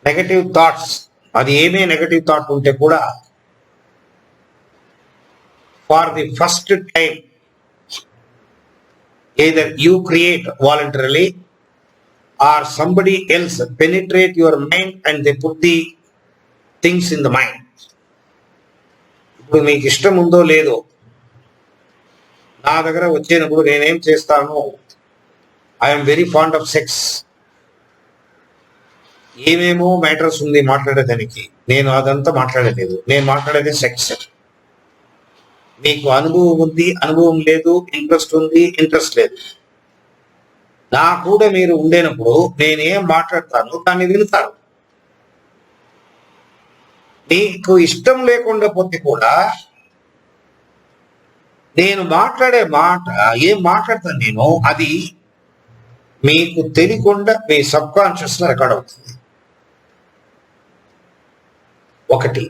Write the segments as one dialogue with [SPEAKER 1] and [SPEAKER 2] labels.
[SPEAKER 1] Negative thoughts, అది ఏమే negative thought ఉంటే కూడా for the first time either you create voluntarily or somebody else penetrate your mind and they put the things in the mind. ఇప్పుడు మీకు ఇష్టం ఉందో లేదో నా దగ్గర వచ్చినప్పుడు నేనేం చేస్తాను, I'm very fond of sex. ఏమేమో మ్యాటర్స్ ఉంది మాట్లాడేదానికి, నేను అదంతా మాట్లాడలేదు. నేను మాట్లాడేది సెక్స్. మీకు అనుభవం ఉంది, అనుభవం లేదు, ఇంట్రెస్ట్ ఉంది, ఇంట్రెస్ట్ లేదు. నా కూడా మీరు ఉండేనప్పుడు నేనేం మాట్లాడతాను దాన్ని వినుతాను. నీకు ఇష్టం లేకుండా పోతే కూడా నేను మాట్లాడే మాట ఏం మాట్లాడతాను నేను, అది మీకు తెలియకుండా మీ సబ్ కాన్షియస్ లో రికార్డ్ అవుతుంది. ఒకటి,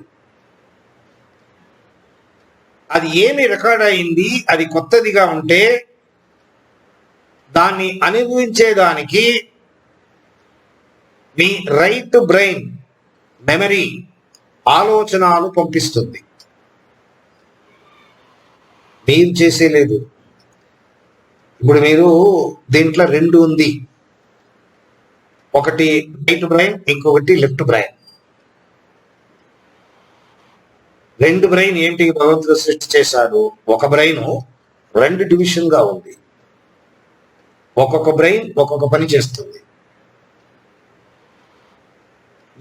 [SPEAKER 1] అది ఏమి రికార్డ్ అయింది, అది కొత్తదిగా ఉంటే దాన్ని అనుభవించేదానికి మీ రైట్ బ్రెయిన్ మెమరీ ఆలోచనలు పంపిస్తుంది. మీరు చేసేలేదు. ఇప్పుడు మీరు దీంట్లో రెండు ఉంది, ఒకటి రైట్ బ్రెయిన్, ఇంకొకటి లెఫ్ట్ బ్రెయిన్. రెండు బ్రెయిన్ ఏంటి భగవంతుడు సృష్టి చేశాడు? ఒక బ్రెయిన్ రెండు డివిజన్ గా ఉంది. ఒక్కొక్క బ్రెయిన్ ఒక్కొక్క పని చేస్తుంది.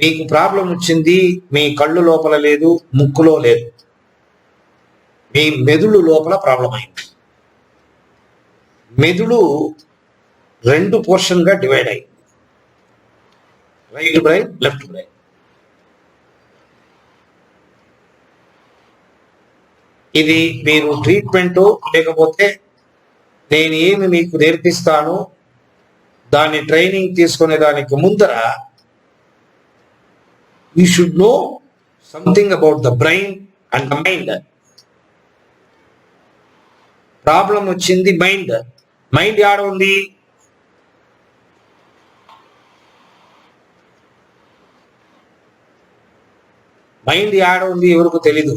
[SPEAKER 1] మీకు ప్రాబ్లం వచ్చింది, మీ కళ్ళు లోపల లేదు, ముక్కులో లేదు, మీ మెదుడు లోపల ప్రాబ్లం అయింది. మెదుడు రెండు పోర్షన్ గా డివైడ్ అయింది, రైట్ బ్రెయిన్, లెఫ్ట్ బ్రెయిన్. ఇది మీరు ట్రీట్మెంట్ లేకపోతే నేను ఏమి మీకు నేర్పిస్తాను దాన్ని ట్రైనింగ్ తీసుకునే దానికి ముందర you should know something about the brain and the mind. Problem వచ్చింది మైండ్. మైండ్ ఆడ ఉంది? మైండ్ ఆడ ఉంది ఎవరికి తెలీదు.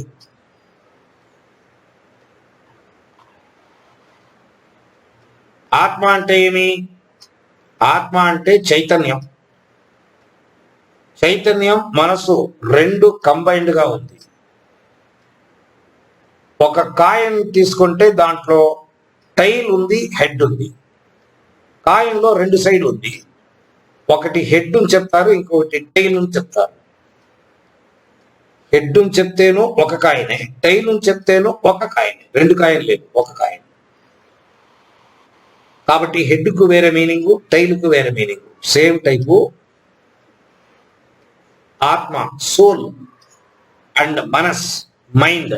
[SPEAKER 1] ఆత్మ అంటే ఏమి? ఆత్మ అంటే చైతన్యం. చైతన్యం మనసు రెండు కంబైన్డ్ గా ఉంది. ఒక కాయిన్ తీసుకుంటే దాంట్లో టైల్ ఉంది, హెడ్ ఉంది. కాయిన్ లో రెండు సైడ్ ఉంది, ఒకటి హెడ్ అని చెప్తారు, ఇంకొకటి టైల్ అని చెప్తారు. హెడ్ అని చెప్తేనో ఒక కాయినే, టైల్ అని చెప్తేనో ఒక కాయినే. రెండు కాయిన్ లేదు, ఒక కాయిన్. కాబట్టి హెడ్ కు వేరే మీనింగ్, టైల్ కు వేరే మీనింగ్. సేమ్ టైపు ఆత్మ, సోల్ అండ్ మనస్, mind,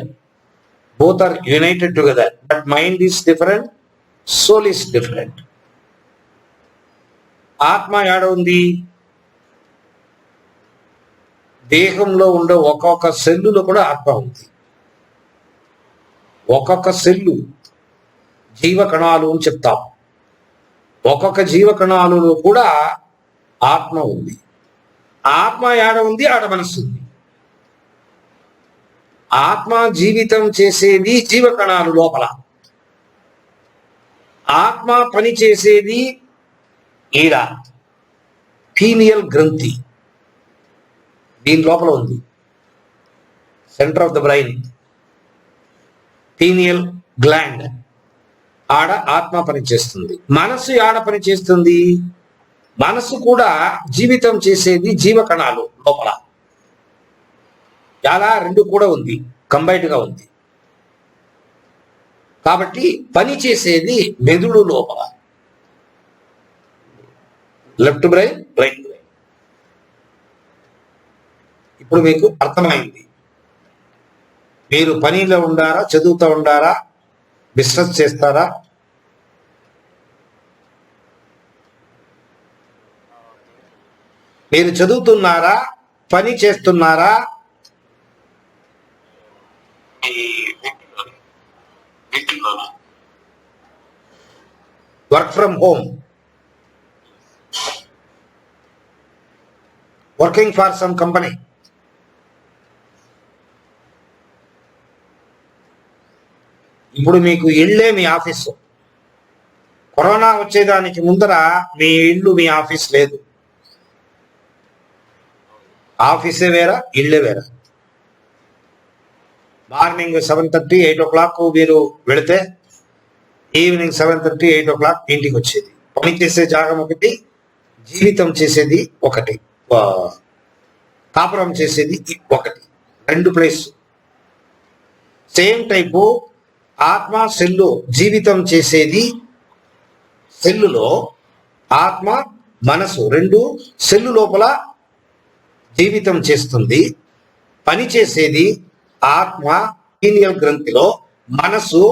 [SPEAKER 1] both are united together, but mind is different, soul is different. ఆత్మ యాడ ఉంది? దేహంలో ఉండే ఒక్కొక్క సెల్లులో కూడా ఆత్మ ఉంది. ఒక్కొక్క సెల్లు జీవకణాలు అని చెప్తాం. ఒక్కొక్క జీవకణాలలో కూడా ఆత్మ ఉంది. ఆత్మ యాడ ఉంది? ఆడ మనస్సు ఉంది. ఆత్మ జీవితం చేసేది జీవకణాలు లోపల, ఆత్మ పని చేసేది ఈడ పీనియల్ గ్రంథి, దీని లోపల ఉంది. Centre of the brain, pineal gland, ఆడ ఆత్మ పని చేస్తుంది. మనసు ఆడ పని చేస్తుంది? మనసు కూడా జీవితం చేసేది జీవకణాలు లోపల. చాలా రెండు కూడా ఉంది, కంబైన్డ్ గా ఉంది. కాబట్టి పని చేసేది మెదుడు లోపల, లెఫ్ట్ బ్రెయిన్, రైట్ బ్రెయిన్. ఇప్పుడు మీకు అర్థమైంది. మీరు పనిలో ఉండారా, చదువుతూ ఉండారా, బిజినెస్ చేస్తారా? మీరు చదువుతున్నారా, పని చేస్తున్నారా? Work from home. working for some company. ఇప్పుడు మీకు ఇళ్ళే మీ ఆఫీసు. కరోనా వచ్చేదానికి ముందర మీ ఇల్లు మీ ఆఫీస్ లేదు. ఆఫీసే వేరా, ఇళ్ళే వేరా. మార్నింగ్ 7:30, 8 o'clock మీరు వెళితే ఈవినింగ్ 7:30, 8 o'clock ఇంటికి వచ్చేది. పని చేసే జాగం ఒకటి, జీవితం చేసేది ఒకటి, కాపురం చేసేది ఒకటి, 2 ప్లేస్. సేమ్ టైపు ఆత్మ సెల్లు జీవితం చేసేది, సెల్లులో ఆత్మ మనసు 2 సెల్లు లోపల జీవితం చేస్తుంది. పని చేసేది ఆత్మ పీనియల్ గ్రంథిలో, మనసు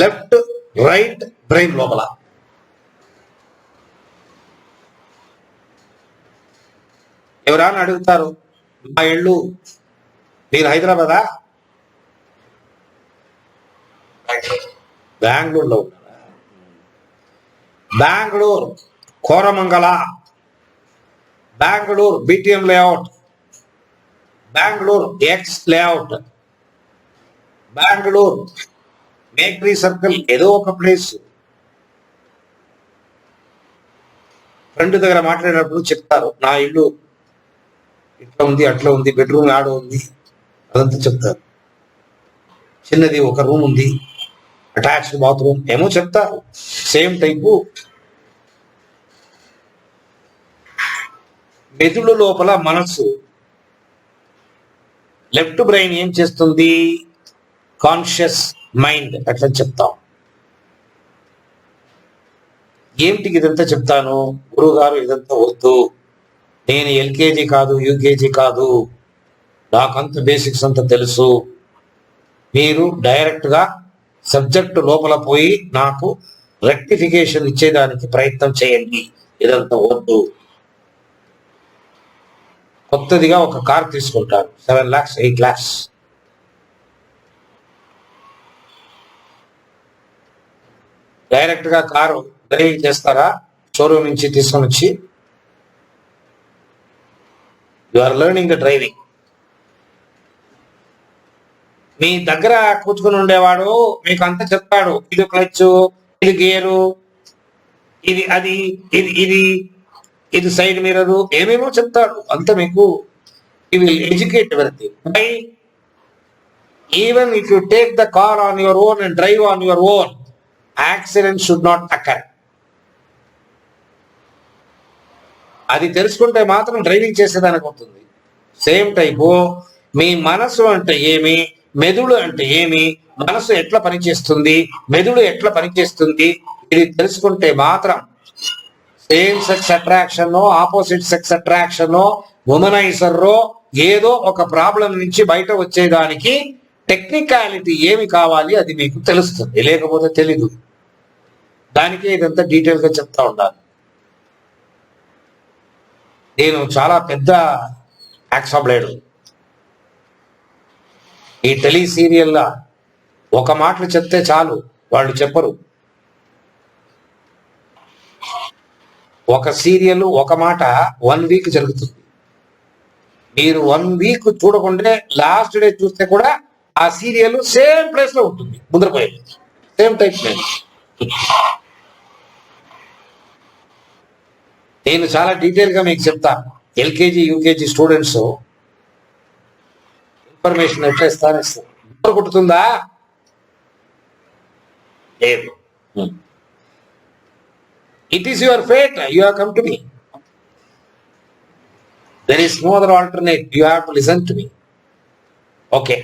[SPEAKER 1] లెఫ్ట్ రైట్ బ్రెయిన్ లోపల. ఎవరైనా అడుగుతారు, మా ఇళ్ళు మీరు హైదరాబాదా, బెంగళూరులో ఉన్నారా? Bengaluru Koramangala, Bengaluru BTM layout, Bengaluru X layout, Bengaluru Mekhri circle, ఏదో ఒక ప్లేస్. ఫ్రెండ్ దగ్గర మాట్లాడినప్పుడు చెప్తారు, నా ఇల్లు ఇట్లా ఉంది, అట్లా ఉంది, బెడ్రూమ్ ఆడ ఉంది, అదంతా చెప్తారు. చిన్నది ఒక రూమ్ ఉంది, అటాచ్డ్ బాత్రూమ్, ఏమో చెప్తారు. సేమ్ టైపు మెదుడు లోపల మనసు, లెఫ్ట్ బ్రెయిన్ ఏం చేస్తుంది, కాన్షియస్ మైండ్, అట్లా చెప్తాం. ఏమిటికి ఇదంతా చెప్తాను, గురువు గారు ఇదంతా వద్దు, నేను ఎల్కేజీ కాదు, యూకేజీ కాదు, నాకంత బేసిక్స్ అంతా తెలుసు, మీరు డైరెక్ట్గా సబ్జెక్ట్ లోపల పోయి నాకు రెక్టిఫికేషన్ ఇచ్చేదానికి ప్రయత్నం చేయండి, ఇదంతా వద్దు. కొత్తదిగా ఒక కార్ తీసుకుంటారు, 7 lakhs, 8 lakhs. డైరెక్ట్గా కారు డ్రైవింగ్ చేస్తారా, షోరూమ్ నుంచి తీసుకొని వచ్చి you are learning the driving. మీ దగ్గర కూర్చుని ఉండేవాడు మీకు అంతా చెప్తాడు, ఇది క్లచ్, ఇది గేరు, ఇది అది, ఇది సైడ్ మిర్రరు, ఏమేమో చెప్తాడు. అంత మీకు you will educate everything. By even if you take the car on your own and drive on your own, accident should not occur. అది తెలుసుకుంటే మాత్రం డ్రైవింగ్ చేసేదానికి అవుతుంది. సేమ్ టైపు మీ మనసు అంటే ఏమి, మెదుడు అంటే ఏమి, మనసు ఎట్లా పనిచేస్తుంది, మెదుడు ఎట్లా పనిచేస్తుంది, ఇది తెలుసుకుంటే మాత్రం same sex attraction, opposite sex attraction, ఉమనైజర్రో ఏదో ఒక ప్రాబ్లం నుంచి బయట వచ్చేదానికి టెక్నికాలిటీ ఏమి కావాలి అది మీకు తెలుస్తుంది, లేకపోతే తెలీదు. దానికే ఇదంతా డీటెయిల్గా చెప్తా ఉండాలి. నేను చాలా పెద్ద యాక్సాబ్లేడు. ఈ టెలి సీరియల్లా ఒక మాటలు చెప్తే చాలు, వాళ్ళు చెప్పరు. ఒక సీరియల్ ఒక మాట 1 week జరుగుతుంది. మీరు 1 week చూడకుంటే లాస్ట్ డే చూస్తే కూడా ఆ సీరియల్ సేమ్ ప్లేస్ లో ఉంటుంది, ముందరపోయేది సేమ్ టైప్. నేను చాలా డీటెయిల్ గా మీకు చెప్తాను. ఎల్కేజీ యూకేజీ స్టూడెంట్స్ ఇన్ఫర్మేషన్ ఎట్లా ఇస్తారు, కుట్టుతుందా లేదు. It is your fate, you have come to me. There is no other alternate, you have to listen to me. Okay.